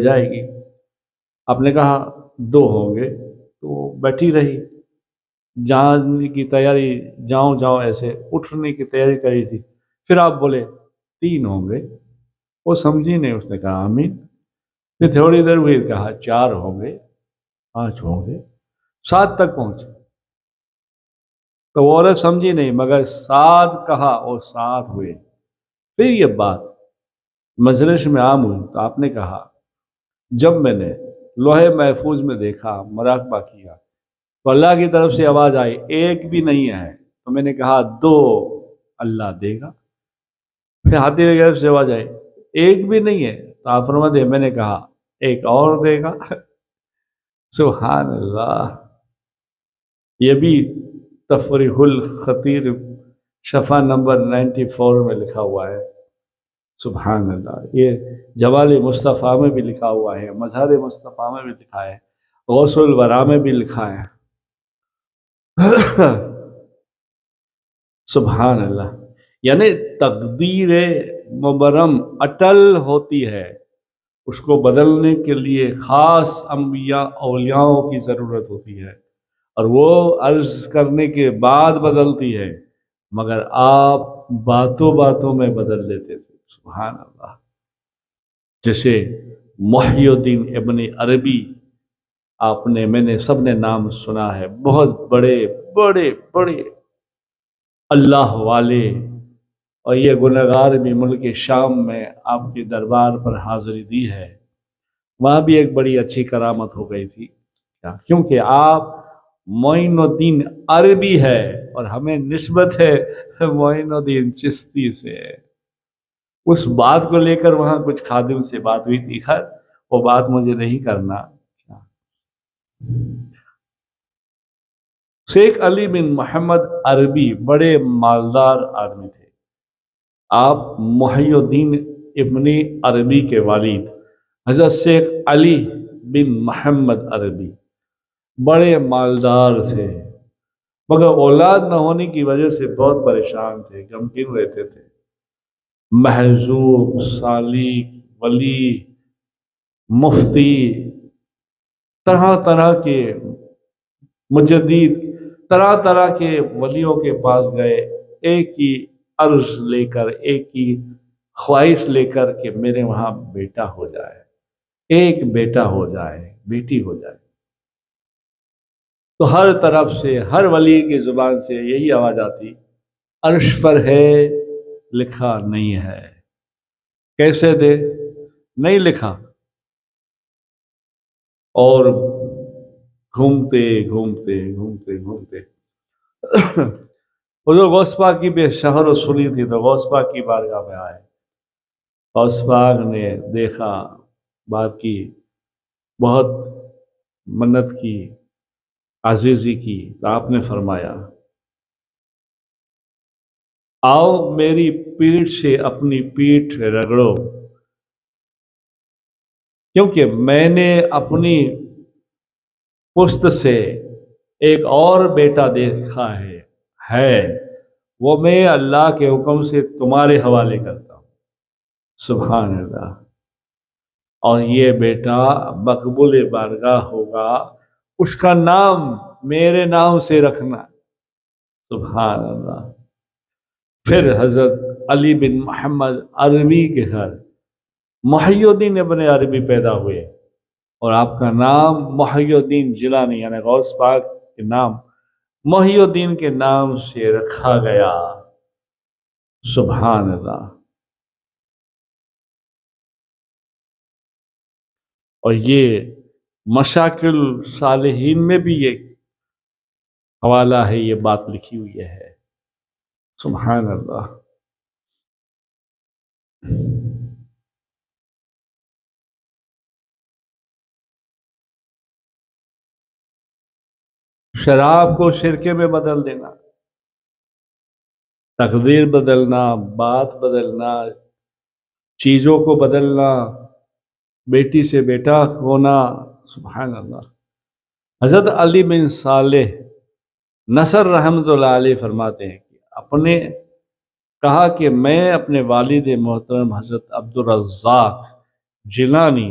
جائے گی۔ آپ نے کہا 2 ہوں گے، تو بیٹھی رہی، جانے کی تیاری، جاؤں ایسے اٹھنے کی تیاری کری تھی، پھر آپ بولے 3 ہوں گے، وہ سمجھی نہیں، اس نے کہا آمین۔ پھر تھوڑی دیر ہوئی، کہا 4 ہوں گے، 5 ہوں گے، 7 تک پہنچے، تو وہ عورت سمجھی نہیں، مگر 7 کہا اور 7 ہوئے۔ پھر یہ بات مجلس میں عام ہوئی تو آپ نے کہا جب میں نے لوح محفوظ میں دیکھا، مراقبہ کیا، تو اللہ کی طرف سے آواز آئی 1 بھی نہیں ہے، تو میں نے کہا 2 اللہ دے گا۔ پھر ہاتھی کی طرف سے آواز آئی 1 بھی نہیں ہے، تو آپ فرماتے ہیں میں نے کہا 1 اور دے گا۔ سبحان اللہ۔ یہ بھی تفریح الخطیر صفحہ نمبر 94 میں لکھا ہوا ہے۔ سبحان اللہ۔ یہ جوال مصطفیٰ میں بھی لکھا ہوا ہے، مظہر مصطفیٰ میں بھی لکھا ہے، غوث الورا میں بھی لکھا ہے۔ سبحان اللہ۔ یعنی تقدیر مبرم اٹل ہوتی ہے، اس کو بدلنے کے لیے خاص انبیاء اولیاءوں کی ضرورت ہوتی ہے، اور وہ عرض کرنے کے بعد بدلتی ہے، مگر آپ باتوں باتوں میں بدل دیتے تھے۔ سبحان اللہ۔ جیسے محی الدین ابن عربی، میں نے سب نے نام سنا ہے، بہت بڑے بڑے بڑے اللہ والے، اور یہ گنہگار بھی ملک شام میں آپ کے دربار پر حاضری دی ہے۔ وہاں بھی ایک بڑی اچھی کرامت ہو گئی تھی، کیونکہ آپ معین الدین عربی ہے اور ہمیں نسبت ہے معین الدین چشتی سے۔ اس بات کو لے کر وہاں کچھ خادم سے بات ہوئی تھی، خیر وہ بات مجھے نہیں کرنا۔ شیخ علی بن محمد عربی بڑے مالدار آدمی تھے۔ آپ محی الدین ابن عربی کے والد حضرت شیخ علی بن محمد عربی بڑے مالدار تھے، مگر اولاد نہ ہونے کی وجہ سے بہت پریشان تھے، غمگین رہتے تھے۔ محجوب، سالک، ولی، مفتی، طرح طرح کے مجدد، طرح طرح کے ولیوں کے پاس گئے، ایک ہی عرض لے کر، ایک ہی خواہش لے کر کہ میرے وہاں بیٹا ہو جائے، ایک بیٹا ہو جائے، بیٹی ہو جائے۔ تو ہر طرف سے، ہر ولی کی زبان سے یہی آواز آتی، عرش پر ہے لکھا نہیں ہے۔ کیسے دے؟ نہیں لکھا، اور گھومتے گھومتے گھومتے گھومتے حضور غوث پاک کی بھی شہر سنی تھی، تو غوث پاک کی بارگاہ میں آئے، غوث پاک نے دیکھا، بات کی، بہت منت کی، عزیزی کی، تو آپ نے فرمایا آؤ میری پیٹھ سے اپنی پیٹھ رگڑو، کیونکہ میں نے اپنی پشت سے ایک اور بیٹا دیکھا ہے، وہ میں اللہ کے حکم سے تمہارے حوالے کرتا ہوں۔ سبحان اللہ۔ اور یہ بیٹا مقبول بارگاہ ہوگا، اس کا نام میرے نام سے رکھنا۔ سبحان اللہ۔ پھر حضرت علی بن محمد عربی کے گھر محی الدین ابن عربی پیدا ہوئے، اور آپ کا نام محی الدین جیلانی، یعنی غوث پاک کے نام محی الدین کے نام سے رکھا گیا۔ سبحان اللہ۔ اور یہ مشاکل صالحین میں بھی یہ حوالہ ہے، یہ بات لکھی ہوئی ہے۔ سبحان اللہ۔ شراب کو شرکے میں بدل دینا، تقدیر بدلنا، بات بدلنا، چیزوں کو بدلنا، بیٹی سے بیٹا ہونا۔ سبحان اللہ۔ حضرت علی بن صالح نصر رحمۃ اللہ علیہ فرماتے ہیں کہ کہا کہ میں اپنے والد محترم حضرت عبدالرزاق جیلانی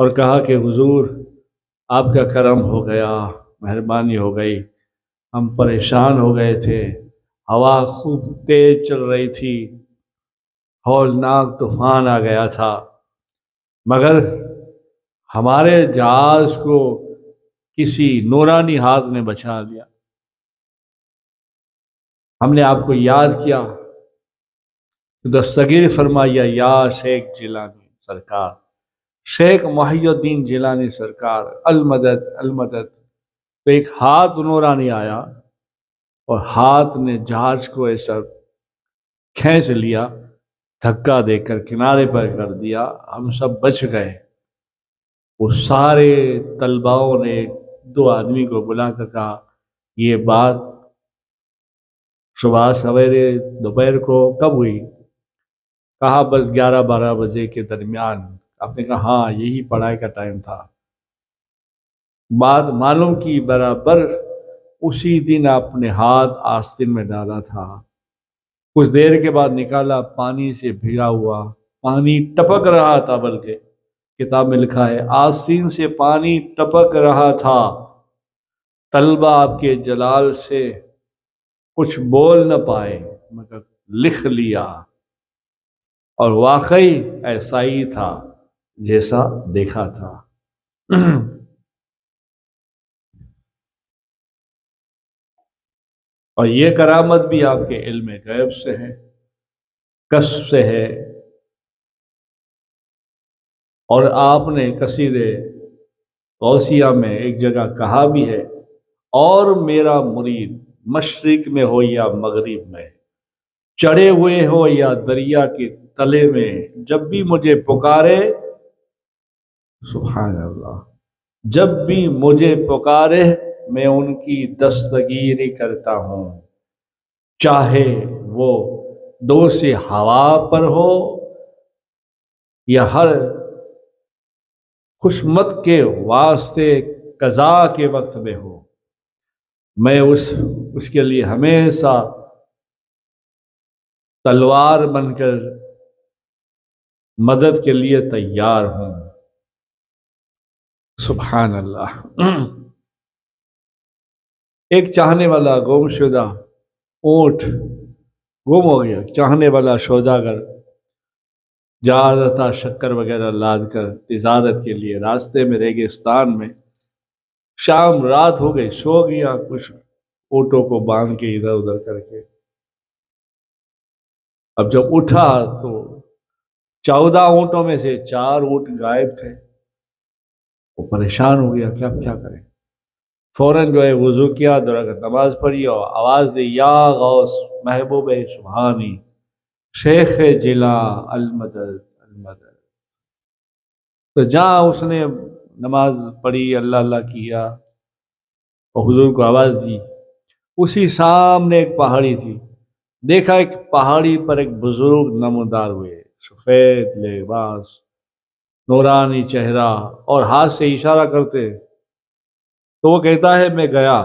اور کہا کہ حضور آپ کا کرم ہو گیا، مہربانی ہو گئی، ہم پریشان ہو گئے تھے، ہوا خوب تیز چل رہی تھی، ہولناک طوفان آ گیا تھا، مگر ہمارے جہاز کو کسی نورانی ہاتھ نے بچا لیا۔ ہم نے آپ کو یاد کیا، دستگیر فرمایا یا شیخ جیلانی سرکار، شیخ محی الدین جیلانی سرکار، المدد المدد۔ تو ایک ہاتھ نورانی آیا اور ہاتھ نے جہاز کو ایسا کھینچ لیا، دھکا دے کر کنارے پر کر دیا، ہم سب بچ گئے۔ وہ سارے طلباؤں نے دو آدمی کو بلا کر کہا یہ بات صبح سویرے دوپہر کو کب ہوئی؟ کہا بس 11-12 بجے کے درمیان۔ آپ نے کہا ہاں یہی پڑھائی کا ٹائم تھا۔ بات معلوم کی برابر اسی دن آپ نے ہاتھ آستین میں ڈالا تھا، کچھ دیر کے بعد نکالا، پانی سے بھیگا ہوا، پانی ٹپک رہا تھا، بلکہ کتاب میں لکھا ہے آستین سے پانی ٹپک رہا تھا۔ طلبہ آپ کے جلال سے کچھ بول نہ پائے مگر لکھ لیا، اور واقعی ایسا ہی تھا جیسا دیکھا تھا۔ اور یہ کرامت بھی آپ کے علم غیب سے ہے، کشف سے ہے، اور آپ نے قصید غوثیہ میں ایک جگہ کہا بھی ہے اور میرا مرید مشرق میں ہو یا مغرب میں، چڑھے ہوئے ہو یا دریا کے تلے میں، جب بھی مجھے پکارے، سبحان اللہ، جب بھی مجھے پکارے میں ان کی دستگیری کرتا ہوں، چاہے وہ دوش ہوا پر ہو یا ہر خوشمت کے واسطے قضا کے وقت میں ہو، میں اس کے لیے ہمیشہ تلوار بن کر مدد کے لیے تیار ہوں۔ سبحان اللہ۔ ایک چاہنے والا گم شدہ اونٹ گم ہو گیا، چاہنے والا سوداگر جا رہا تھا شکر وغیرہ لاد کر تجارت کے لیے، راستے میں ریگستان میں شام رات ہو گئی، سو گیا کچھ اونٹوں کو باندھ کے ادھر ادھر کر کے۔ اب جب اٹھا تو 14 اونٹوں میں سے 4 اونٹ غائب تھے۔ وہ پریشان ہو گیا، کیا کریں؟ فوراً جو ہے وضو کیا، 2 رکعت نماز پڑھی اور آواز دی یا غوث محبوب سبحانی شیخ جلا المدد المدد۔ تو جہاں اس نے نماز پڑھی، اللہ اللہ کیا اور حضور کو آواز دی، اسی سامنے ایک پہاڑی تھی، دیکھا ایک پہاڑی پر ایک بزرگ نمودار ہوئے، سفید لباس، نورانی چہرہ، اور ہاتھ سے اشارہ کرتے۔ تو وہ کہتا ہے میں گیا،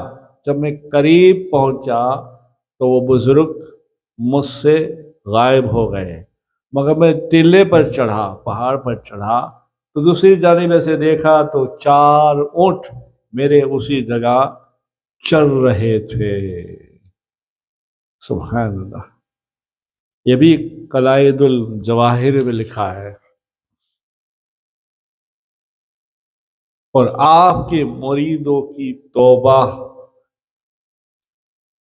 جب میں قریب پہنچا تو وہ بزرگ مجھ سے غائب ہو گئے، مگر میں ٹلے پر چڑھا، پہاڑ پر چڑھا تو دوسری جانب سے دیکھا تو 4 اونٹ میرے اسی جگہ چل رہے تھے۔ سبحان اللہ۔ یہ بھی قلائد الجواہر میں لکھا ہے۔ اور آپ کے مریدوں کی توبہ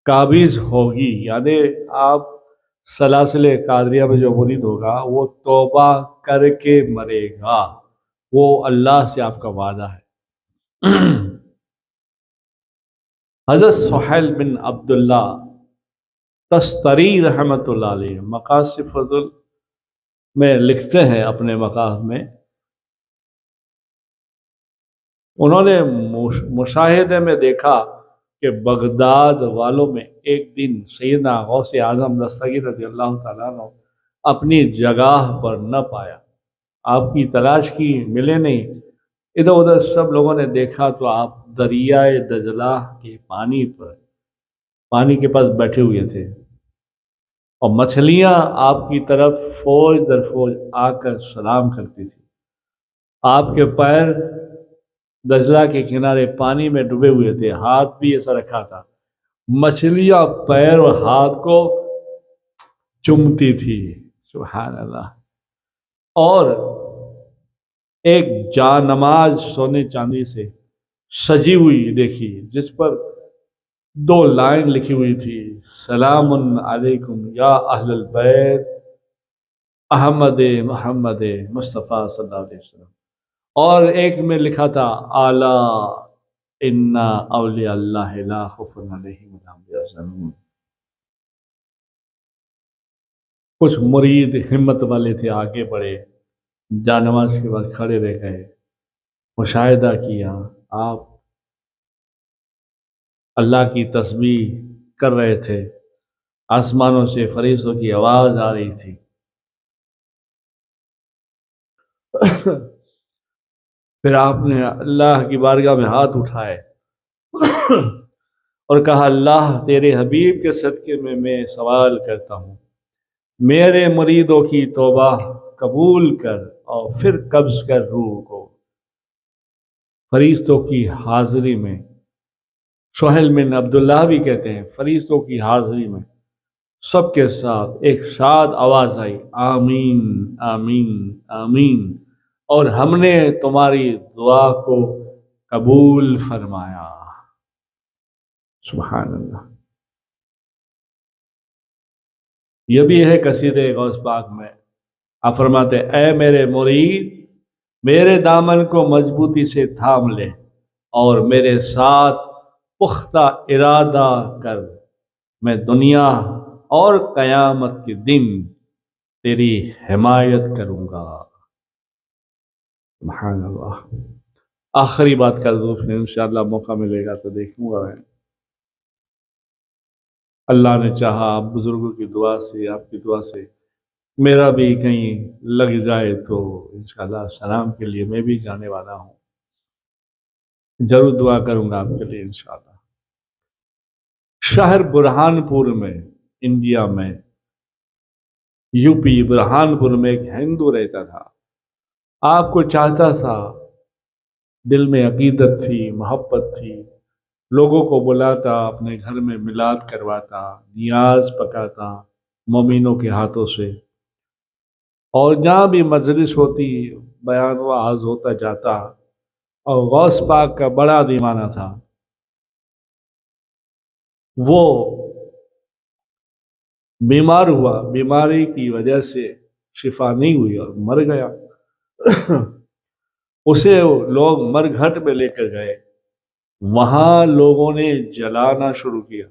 قابض ہوگی، یعنی آپ سلاسل قادریہ میں جو مرید ہوگا وہ توبہ کر کے مرے گا، وہ اللہ سے آپ کا وعدہ ہے۔ حضرت سہیل بن عبداللہ تستری رحمۃ اللہ علیہ مقاصد فضل میں لکھتے ہیں اپنے مقام میں، انہوں نے مشاہدے میں دیکھا کہ بغداد والوں میں ایک دن سیدنا غوث اعظم دستگیر رضی اللہ تعالیٰ عنہ اپنی جگہ پر نہ پایا، آپ کی تلاش کی، ملے نہیں، ادھر ادھر سب لوگوں نے دیکھا تو آپ دریائے دجلہ کے پانی کے پاس بیٹھے ہوئے تھے، اور مچھلیاں آپ کی طرف فوج در فوج آ کر سلام کرتی تھی۔ آپ کے پیر دجلہ کے کنارے پانی میں ڈوبے ہوئے تھے، ہاتھ بھی ایسا رکھا تھا، مچھلیاں پیر اور ہاتھ کو چومتی تھی، سبحان اللہ۔ اور ایک جا نماز سونے چاندی سے سجی ہوئی دیکھی، جس پر 2 لائن لکھی ہوئی تھی، سلام علیکم یا اہل البیت احمد محمد مصطفیٰ صلی اللہ علیہ وسلم، اور ایک میں لکھا تھا اعلیٰ ان اولیاء اللہ لا خوف علیہم ولا هم یحزنون۔ کچھ مرید ہمت والے تھے، آگے بڑھے، جانماز کے بعد کھڑے رہ گئے، مشاہدہ کیا، آپ اللہ کی تسبیح کر رہے تھے، آسمانوں سے فرشتوں کی آواز آ رہی تھی۔ پھر آپ نے اللہ کی بارگاہ میں ہاتھ اٹھائے اور کہا، اللہ تیرے حبیب کے صدقے میں سوال کرتا ہوں، میرے مریدوں کی توبہ قبول کر اور پھر قبض کر روح کو۔ فرشتوں کی حاضری میں، سہیل بن عبداللہ بھی کہتے ہیں، فرشتوں کی حاضری میں سب کے ساتھ ایک شاد آواز آئی، آمین آمین آمین، اور ہم نے تمہاری دعا کو قبول فرمایا، سبحان اللہ۔ یہ بھی ہے قصیدے غوث پاک میں، آپ فرماتے، اے میرے مرید میرے دامن کو مضبوطی سے تھام لے اور میرے ساتھ پختہ ارادہ کر، میں دنیا اور قیامت کے دن تیری حمایت کروں گا، سبحان اللہ۔ آخری بات کر دوں، پھر انشاءاللہ موقع ملے گا تو دیکھوں گا میں۔ اللہ نے چاہا آپ بزرگوں کی دعا سے، آپ کی دعا سے میرا بھی کہیں لگ جائے تو انشاءاللہ سلام کے لیے میں بھی جانے والا ہوں، ضرور دعا کروں گا آپ کے لیے انشاءاللہ۔ شہر برہان پور میں، انڈیا میں، یو پی برہان پور میں ایک ہندو رہتا تھا، آپ کو چاہتا تھا، دل میں عقیدت تھی، محبت تھی، لوگوں کو بلاتا، اپنے گھر میں میلاد کرواتا، نیاز پکاتا مومنوں کے ہاتھوں سے، اور جہاں بھی مجلس ہوتی بیان وعظ ہوتا جاتا، اور غوث پاک کا بڑا دیوانہ تھا۔ وہ بیمار ہوا، بیماری کی وجہ سے شفا نہیں ہوئی اور مر گیا۔ اسے لوگ مرگھٹ میں لے کر گئے، وہاں لوگوں نے جلانا شروع کیا۔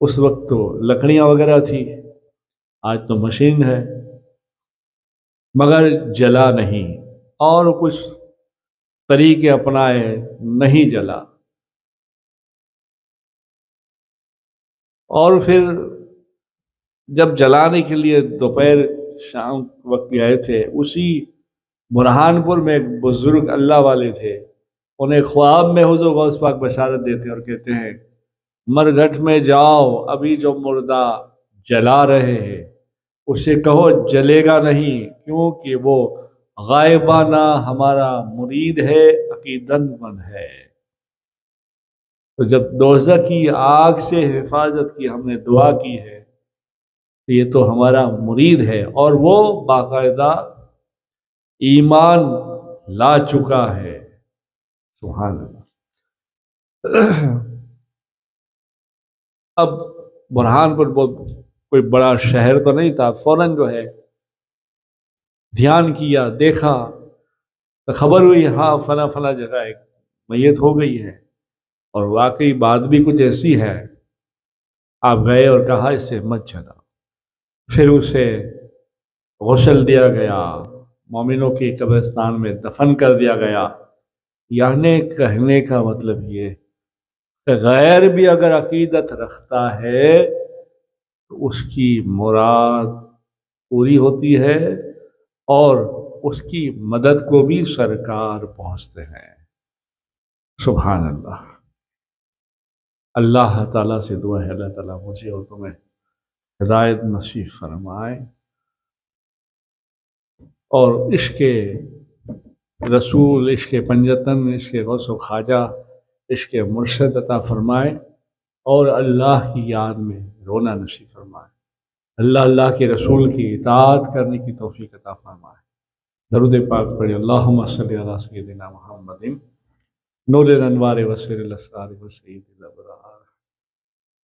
اس وقت تو لکڑیاں وغیرہ تھی، آج تو مشین ہے، مگر جلا نہیں، اور کچھ طریقے اپنائے، نہیں جلا۔ اور پھر جب جلانے کے لیے دوپہر شام وقت گئے تھے، اسی برہان پور میں ایک بزرگ اللہ والے تھے، انہیں خواب میں حضور غوث پاک بشارت دیتے اور کہتے ہیں، مرگھٹ میں جاؤ، ابھی جو مردہ جلا رہے ہیں اسے کہو جلے گا نہیں، کیونکہ وہ غائبانہ ہمارا مرید ہے، عقیدت مند ہے۔ تو جب دوزخ کی آگ سے حفاظت کی ہم نے دعا کی ہے، یہ تو ہمارا مرید ہے، اور وہ باقاعدہ ایمان لا چکا ہے، سبحان اللہ۔ اب برہان پور بہت کوئی بڑا شہر تو نہیں تھا، فوراً جو ہے دھیان کیا، دیکھا تو خبر ہوئی، ہاں فلاں فلاں جگہ ایک میت ہو گئی ہے، اور واقعی بات بھی کچھ ایسی ہے۔ آپ گئے اور کہا اسے مت جلا، پھر اسے غسل دیا گیا، مومنوں کی قبرستان میں دفن کر دیا گیا۔ یعنی کہنے کا مطلب یہ کہ غیر بھی اگر عقیدت رکھتا ہے تو اس کی مراد پوری ہوتی ہے، اور اس کی مدد کو بھی سرکار پہنچتے ہیں، سبحان اللہ۔ اللہ تعالیٰ سے دعا ہے، اللہ تعالیٰ مجھے اور تمہیں ہدایت نصیب فرمائے، اور عشق رسول، عشق پنجتن، عشق غوث و خواجہ، عشق مرشد عطا فرمائے، اور اللہ کی یاد میں رونا نصیب فرمائے، اللہ اللہ کے رسول کی اطاعت کرنے کی توفیق عطا فرمائے۔ درود پاک پڑھے، اللہم صلی علی سیدنا محمد نور الانوار و سر الاسرار و سید الابرار۔